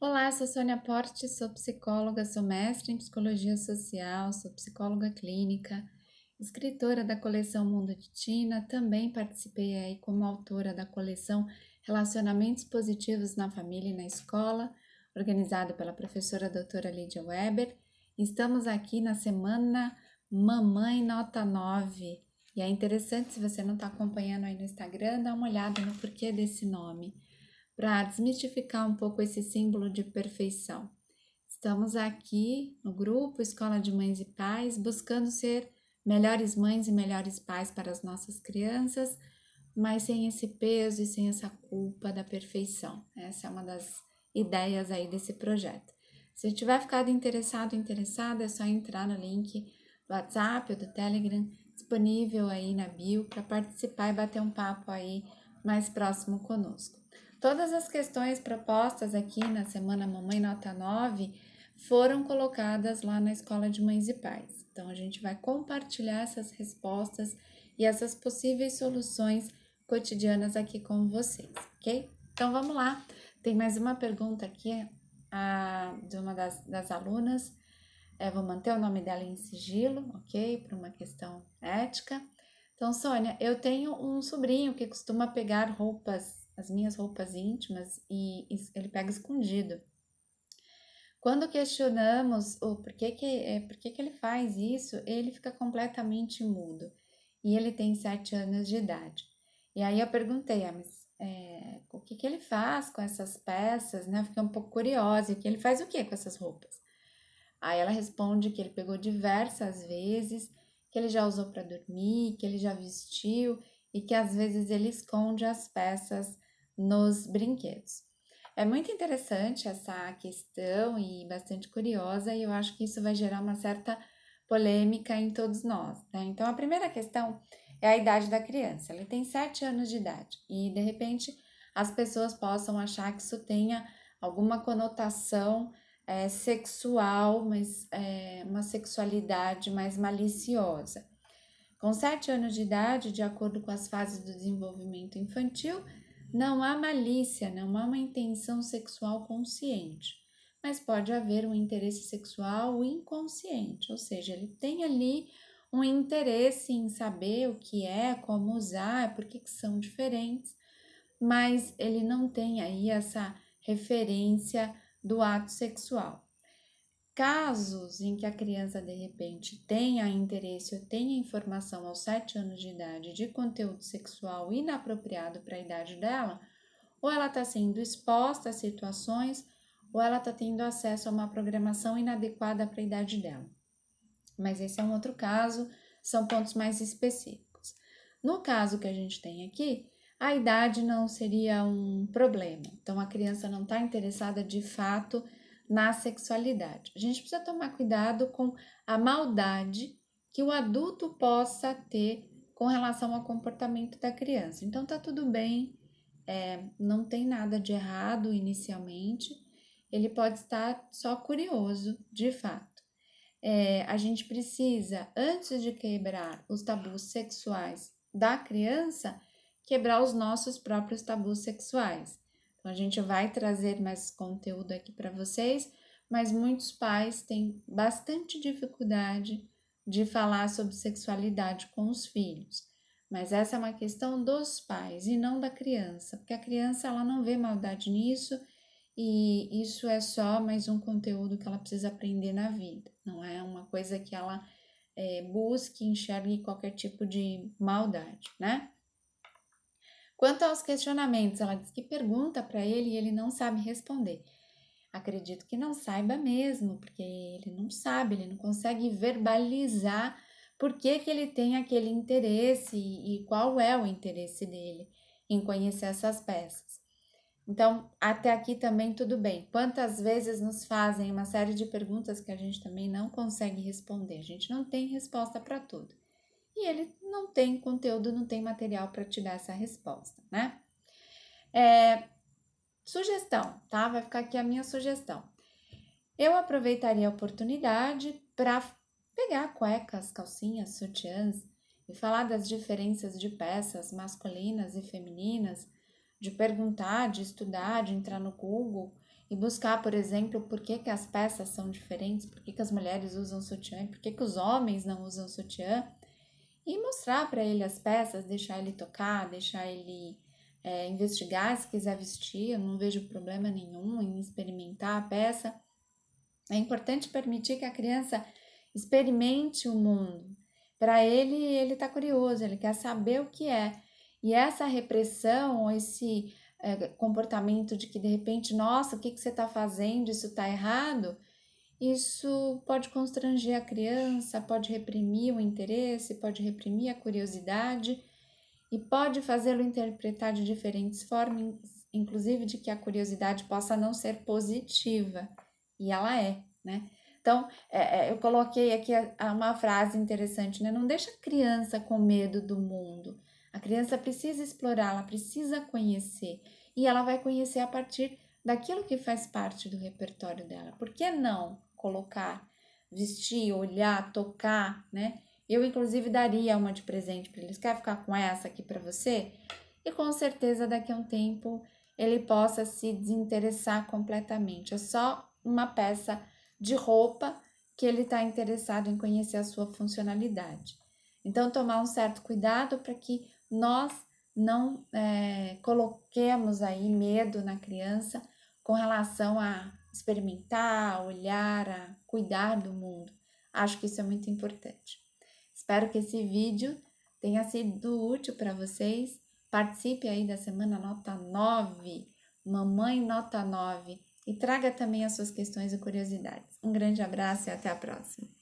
Olá, sou Sônia Porte, sou psicóloga, sou mestre em psicologia social, sou psicóloga clínica, escritora da coleção Mundo de Tina, também participei aí como autora da coleção Relacionamentos Positivos na Família e na Escola, organizado pela professora doutora Lídia Weber. Estamos aqui na semana Mamãe Nota 9 e é interessante, se você não está acompanhando aí no Instagram, dá uma olhada no porquê desse nome para desmistificar um pouco esse símbolo de perfeição. Estamos aqui no grupo Escola de Mães e Pais, buscando ser melhores mães e melhores pais para as nossas crianças, mas sem esse peso e sem essa culpa da perfeição. Essa é uma das ideias aí desse projeto. Se tiver ficado interessado ou interessada, é só entrar no link do WhatsApp ou do Telegram, disponível aí na bio, para participar e bater um papo aí mais próximo conosco. Todas as questões propostas aqui na Semana Mamãe Nota 9 foram colocadas lá na Escola de Mães e Pais. Então, a gente vai compartilhar essas respostas e essas possíveis soluções cotidianas aqui com vocês, ok? Então, vamos lá. Tem mais uma pergunta aqui de uma das alunas. Vou manter o nome dela em sigilo, ok? Por uma questão ética. Então, Sônia, eu tenho um sobrinho que costuma pegar roupas, as minhas roupas íntimas, e ele pega escondido. Quando questionamos o por que ele faz isso, ele fica completamente mudo. E ele tem 7 anos de idade. E aí eu perguntei, mas o que ele faz com essas peças, né? Eu fiquei um pouco curiosa, que ele faz o que com essas roupas? Aí ela responde que ele pegou diversas vezes, que ele já usou para dormir, que ele já vestiu e que às vezes ele esconde as peças nos brinquedos. É muito interessante essa questão e bastante curiosa, e eu acho que isso vai gerar uma certa polêmica em todos nós, né? Então, a primeira questão é a idade da criança. Ele tem 7 anos de idade e, de repente, as pessoas possam achar que isso tenha alguma conotação sexual, mas uma sexualidade mais maliciosa. Com 7 anos de idade, de acordo com as fases do desenvolvimento infantil, não há malícia, não há uma intenção sexual consciente, mas pode haver um interesse sexual inconsciente, ou seja, ele tem ali um interesse em saber o que é, como usar, por que são diferentes, mas ele não tem aí essa referência do ato sexual. Casos em que a criança de repente tenha interesse ou tenha informação aos 7 anos de idade de conteúdo sexual inapropriado para a idade dela, ou ela está sendo exposta a situações, ou ela está tendo acesso a uma programação inadequada para a idade dela. Mas esse é um outro caso, são pontos mais específicos. No caso que a gente tem aqui, a idade não seria um problema. Então, a criança não está interessada de fato na sexualidade. A gente precisa tomar cuidado com a maldade que o adulto possa ter com relação ao comportamento da criança. Então, tá tudo bem, não tem nada de errado inicialmente, ele pode estar só curioso, de fato. A gente precisa, antes de quebrar os tabus sexuais da criança, quebrar os nossos próprios tabus sexuais. Então, a gente vai trazer mais conteúdo aqui para vocês, mas muitos pais têm bastante dificuldade de falar sobre sexualidade com os filhos. Mas essa é uma questão dos pais e não da criança, porque a criança ela não vê maldade nisso e isso é só mais um conteúdo que ela precisa aprender na vida, não é uma coisa que ela busque, enxergue qualquer tipo de maldade, né? Quanto aos questionamentos, ela diz que pergunta para ele e ele não sabe responder. Acredito que não saiba mesmo, porque ele não sabe, ele não consegue verbalizar por que ele tem aquele interesse e qual é o interesse dele em conhecer essas peças. Então, até aqui também tudo bem. Quantas vezes nos fazem uma série de perguntas que a gente também não consegue responder? A gente não tem resposta para tudo. E ele não tem conteúdo, não tem material para te dar essa resposta, né? Sugestão, tá? Vai ficar aqui a minha sugestão. Eu aproveitaria a oportunidade para pegar cuecas, calcinhas, sutiãs e falar das diferenças de peças masculinas e femininas, de perguntar, de estudar, de entrar no Google e buscar, por exemplo, por que as peças são diferentes, por que as mulheres usam sutiã e por que os homens não usam sutiã, e mostrar para ele as peças, deixar ele tocar, deixar ele investigar se quiser vestir. Eu não vejo problema nenhum em experimentar a peça. É importante permitir que a criança experimente o mundo. Para ele está curioso, ele quer saber o que é. E essa repressão, ou esse comportamento de que de repente, nossa, o que você está fazendo, isso está errado, isso pode constranger a criança, pode reprimir o interesse, pode reprimir a curiosidade e pode fazê-lo interpretar de diferentes formas, inclusive de que a curiosidade possa não ser positiva, e ela é, né? Então, eu coloquei aqui uma frase interessante, né? Não deixa a criança com medo do mundo. A criança precisa explorar, ela precisa conhecer, e ela vai conhecer a partir daquilo que faz parte do repertório dela. Por que não colocar, vestir, olhar, tocar, né? Eu, inclusive, daria uma de presente para eles. Quer ficar com essa aqui para você? E com certeza daqui a um tempo ele possa se desinteressar completamente. É só uma peça de roupa que ele está interessado em conhecer a sua funcionalidade. Então, tomar um certo cuidado para que nós não coloquemos aí medo na criança com relação a experimentar, a olhar, a cuidar do mundo. Acho que isso é muito importante. Espero que esse vídeo tenha sido útil para vocês. Participe aí da semana nota 9, Mamãe Nota 9, e traga também as suas questões e curiosidades. Um grande abraço e até a próxima!